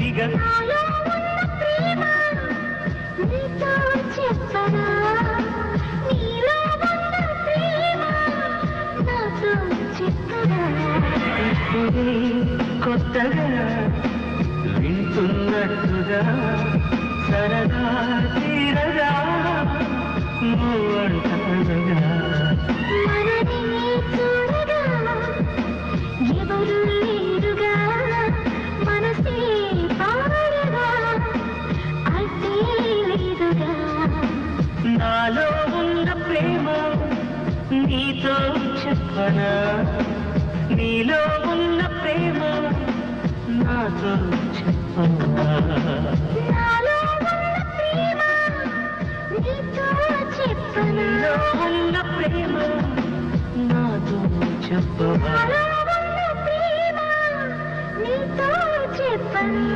ఇక నాలో ఉన్న ప్రేమ నీతో చెప్పనా, నీలో ఉన్న ప్రేమ నాతో చెప్పనా. ఇప్పుడే కొత్తగా వింటున్నట్టుగా సరదా తీరగా నువ్వంటారుగా మనని చూడగా ఎవరు లేరుగా మనసే పాడగా అదే లేదుగా. నాలో ఉన్న ప్రేమ నీతో చెప్పనా, నీలో ఉన్న ప్రేమ నాతో చెప్పనా. నాలో ఉన్న ప్రేమ నీతో చెప్పనా, నీలో ఉన్న ప్రేమ నాతో చెప్పనా, నాలో ఉన్న ప్రేమ నీతో చెప్పనా.